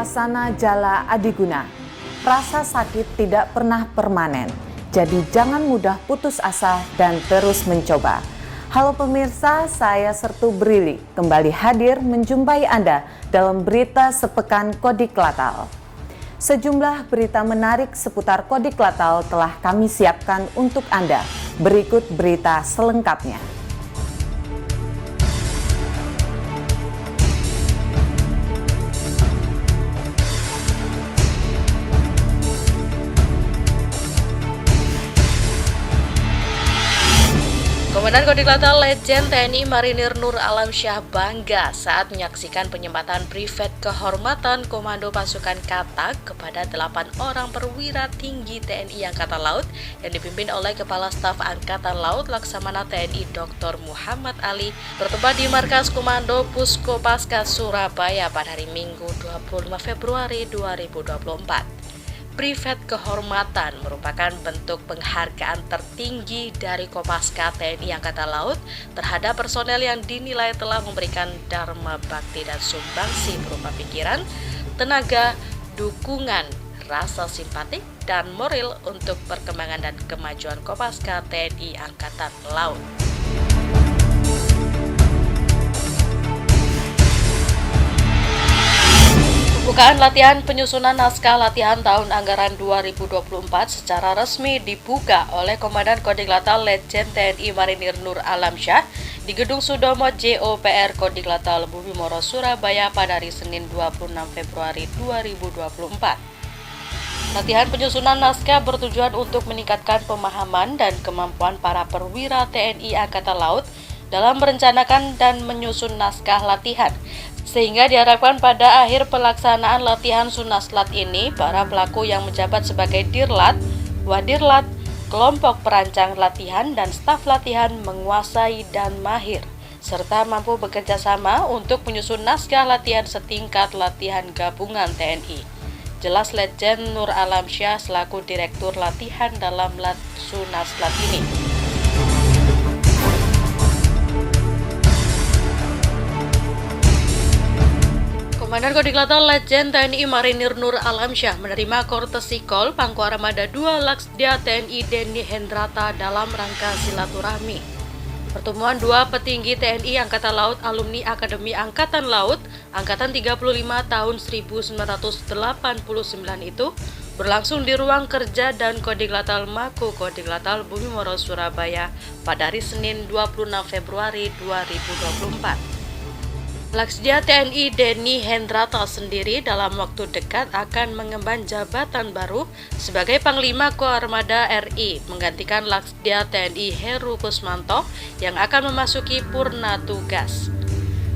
Suasana Jala Adiguna. Rasa sakit tidak pernah permanen, jadi jangan mudah putus asa dan terus mencoba. Halo pemirsa, saya Sertu Brili kembali hadir menjumpai Anda dalam berita sepekan Kodik Latal. Sejumlah berita menarik seputar Kodik Latal telah kami siapkan untuk Anda. Berikut berita selengkapnya. Komandan Kodik Latal Letjen TNI Marinir Nur Alamsyah bangga saat menyaksikan penyempatan privat kehormatan Komando Pasukan Katak kepada 8 orang perwira tinggi TNI Angkatan Laut yang dipimpin oleh Kepala Staf Angkatan Laut Laksamana TNI Dr. Muhammad Ali bertempat di Markas Komando Pusko Paskas Surabaya pada hari Minggu 25 Februari 2024. Privat kehormatan merupakan bentuk penghargaan tertinggi dari Kopaska TNI Angkatan Laut terhadap personel yang dinilai telah memberikan dharma bakti dan sumbangsi berupa pikiran, tenaga, dukungan, rasa simpatik, dan moral untuk perkembangan dan kemajuan Kopaska TNI Angkatan Laut. Pembukaan latihan penyusunan naskah latihan tahun anggaran 2024 secara resmi dibuka oleh Komandan Kodik Latal Letjen TNI Marinir Nur Alamsyah di Gedung Sudomo JOPR Kodik Latal Bumimoro Surabaya pada hari Senin 26 Februari 2024. Latihan penyusunan naskah bertujuan untuk meningkatkan pemahaman dan kemampuan para perwira TNI Angkatan Laut dalam merencanakan dan menyusun naskah latihan, sehingga diharapkan pada akhir pelaksanaan latihan Sunaslat ini, para pelaku yang menjabat sebagai Dirlat, Wadirlat, kelompok perancang latihan, dan staf latihan menguasai dan mahir, serta mampu bekerja sama untuk menyusun naskah latihan setingkat latihan gabungan TNI. Jelas Letjen Nur Alamsyah selaku Direktur Latihan dalam Sunaslat ini. Komandan Kodik Latal Letjen TNI Marinir Nur Alamsyah menerima courtesy call Pangko Armada 2 Laksdia TNI Denny Hendrata dalam rangka silaturahmi. Pertemuan dua petinggi TNI Angkatan Laut alumni Akademi Angkatan Laut Angkatan 35 tahun 1989 itu berlangsung di ruang kerja dan Kodik Latal Mako Kodik Latal Bumimoro Surabaya pada hari Senin 26 Februari 2024. Laksdia TNI Denny Hendrata sendiri dalam waktu dekat akan mengemban jabatan baru sebagai Panglima Koarmada RI menggantikan Laksdia TNI Heru Kusmanto yang akan memasuki purna tugas.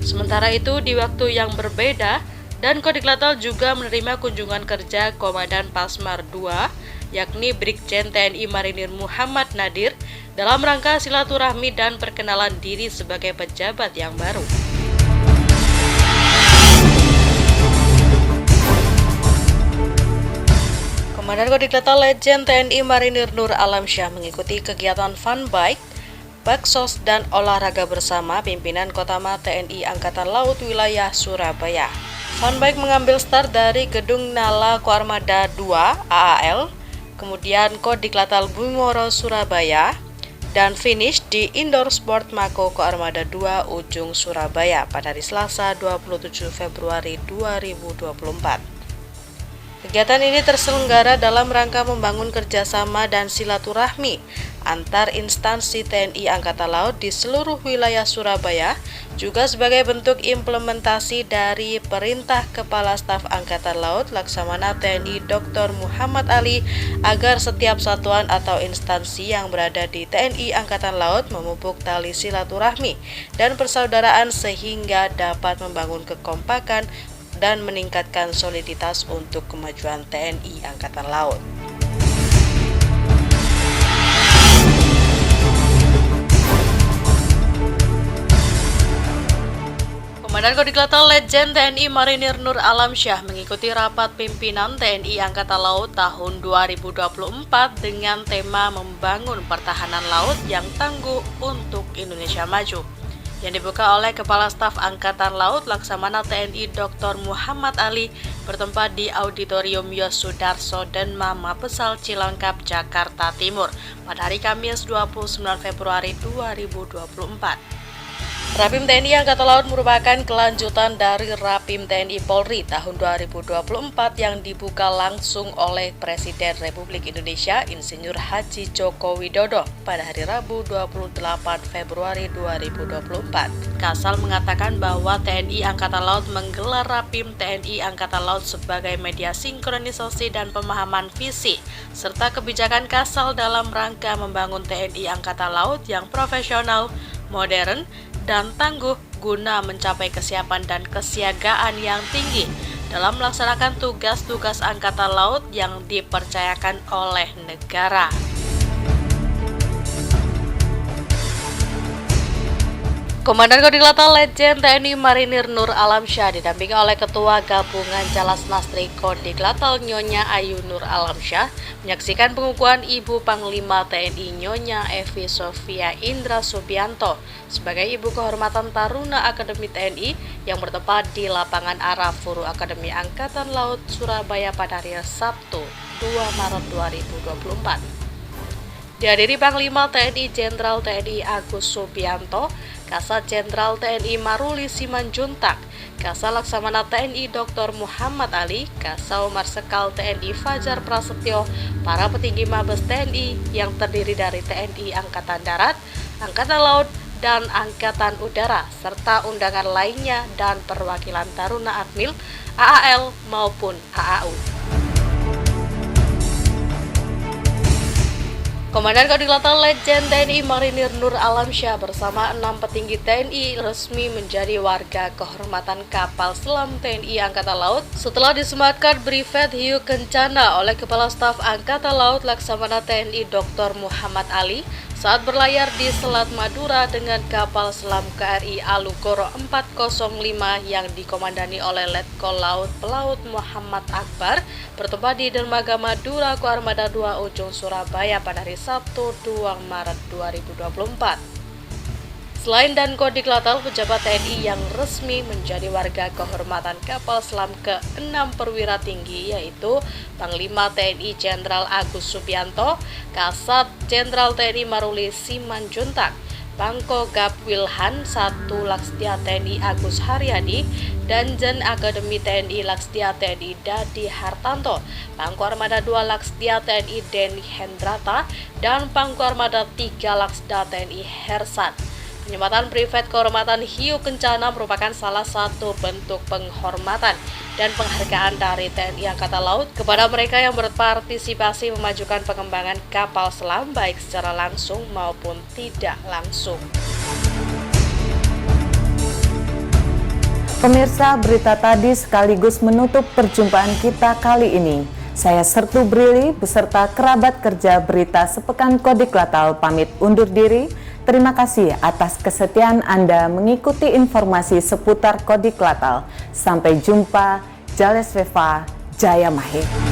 Sementara itu di waktu yang berbeda dan Kodik Latal juga menerima kunjungan kerja Komandan Pasmar II yakni Brigjen TNI Marinir Muhammad Nadir dalam rangka silaturahmi dan perkenalan diri sebagai pejabat yang baru. Komandan Kodik Latal Letjen TNI Marinir Nur Alamsyah mengikuti kegiatan fun bike, baksos, dan olahraga bersama pimpinan Kotama TNI Angkatan Laut wilayah Surabaya. Fun bike mengambil start dari Gedung Nala Koarmada 2 AAL, kemudian Kodik Latal Bumimoro Surabaya, dan finish di Indoor Sport Mako Koarmada 2 Ujung Surabaya pada hari Selasa 27 Februari 2024. Kegiatan ini terselenggara dalam rangka membangun kerjasama dan silaturahmi antar instansi TNI Angkatan Laut di seluruh wilayah Surabaya, juga sebagai bentuk implementasi dari Perintah Kepala Staf Angkatan Laut Laksamana TNI Dr. Muhammad Ali agar setiap satuan atau instansi yang berada di TNI Angkatan Laut memupuk tali silaturahmi dan persaudaraan sehingga dapat membangun kekompakan dan meningkatkan soliditas untuk kemajuan TNI Angkatan Laut. Komandan Kodik Latal Letjen TNI Marinir Nur Alamsyah mengikuti rapat pimpinan TNI Angkatan Laut tahun 2024 dengan tema membangun pertahanan laut yang tangguh untuk Indonesia Maju. yang dibuka oleh Kepala Staf Angkatan Laut Laksamana TNI Dr. Muhammad Ali bertempat di Auditorium Yosudarso dan Mama Pesal Cilangkap, Jakarta Timur pada hari Kamis 29 Februari 2024. Rapim TNI Angkatan Laut merupakan kelanjutan dari Rapim TNI Polri tahun 2024 yang dibuka langsung oleh Presiden Republik Indonesia Insinyur Haji Joko Widodo pada hari Rabu 28 Februari 2024. Kasal mengatakan bahwa TNI Angkatan Laut menggelar Rapim TNI Angkatan Laut sebagai media sinkronisasi dan pemahaman visi serta kebijakan Kasal dalam rangka membangun TNI Angkatan Laut yang profesional, modern, dan tangguh guna mencapai kesiapan dan kesiagaan yang tinggi dalam melaksanakan tugas-tugas Angkatan Laut yang dipercayakan oleh negara. Komandan Kodiklata Letjen TNI Marinir Nur Alamsyah didampingi oleh Ketua Gabungan Jalas Nastri Kodiklatal Nyonya Ayu Nur Alamsyah menyaksikan pengukuhan Ibu Panglima TNI Nyonya Evi Sofia Indra Subianto sebagai Ibu Kehormatan Taruna Akademi TNI yang bertempat di lapangan Arafuru Akademi Angkatan Laut Surabaya pada hari Sabtu 2 Maret 2024. Dihadiri Panglima TNI Jenderal TNI Agus Subianto, Kasat Jenderal TNI Maruli Simanjuntak, Kasal Laksamana TNI Dr. Muhammad Ali, Kasau Marsekal TNI Fajar Prasetyo, para petinggi Mabes TNI yang terdiri dari TNI Angkatan Darat, Angkatan Laut, dan Angkatan Udara, serta undangan lainnya dan perwakilan Taruna Admil, AAL maupun AAU. Komandan Kodiklata Letjen TNI Marinir Nur Alamsyah bersama 6 petinggi TNI resmi menjadi warga kehormatan kapal selam TNI Angkatan Laut setelah disematkan Brevet Hiu Kencana oleh Kepala Staf Angkatan Laut Laksamana TNI Dr. Muhammad Ali saat berlayar di Selat Madura dengan kapal selam KRI Alugoro 405 yang dikomandani oleh Letkol Laut Pelaut Muhammad Akbar bertempat di Dermaga Madura Koarmada 2 Ujung Surabaya pada hari Sabtu 2 Maret 2024. Selain dan Kodiklatal, pejabat TNI yang resmi menjadi warga kehormatan kapal selam ke-6 perwira tinggi yaitu Panglima TNI Jenderal Agus Subianto, Kasat Jenderal TNI Maruli Simanjuntak, Pangko Gap Wilhan 1 Laksdia TNI Agus Haryadi, Danjen Akademi TNI Laksdia TNI Dadi Hartanto, Pangko Armada 2 Laksdia TNI Deni Hendrata, dan Pangko Armada 3 Laksda TNI Hersat. Penyematan Brevet Kehormatan Hiu Kencana merupakan salah satu bentuk penghormatan dan penghargaan dari TNI Angkatan Laut kepada mereka yang berpartisipasi memajukan pengembangan kapal selam baik secara langsung maupun tidak langsung. Pemirsa, berita tadi sekaligus menutup perjumpaan kita kali ini. Saya Sertu Brili beserta kerabat kerja Berita Sepekan Kodiklatal pamit undur diri. Terima kasih atas kesetiaan Anda mengikuti informasi seputar Kodiklatal. Sampai jumpa, Jales Veva, Jaya Mahir.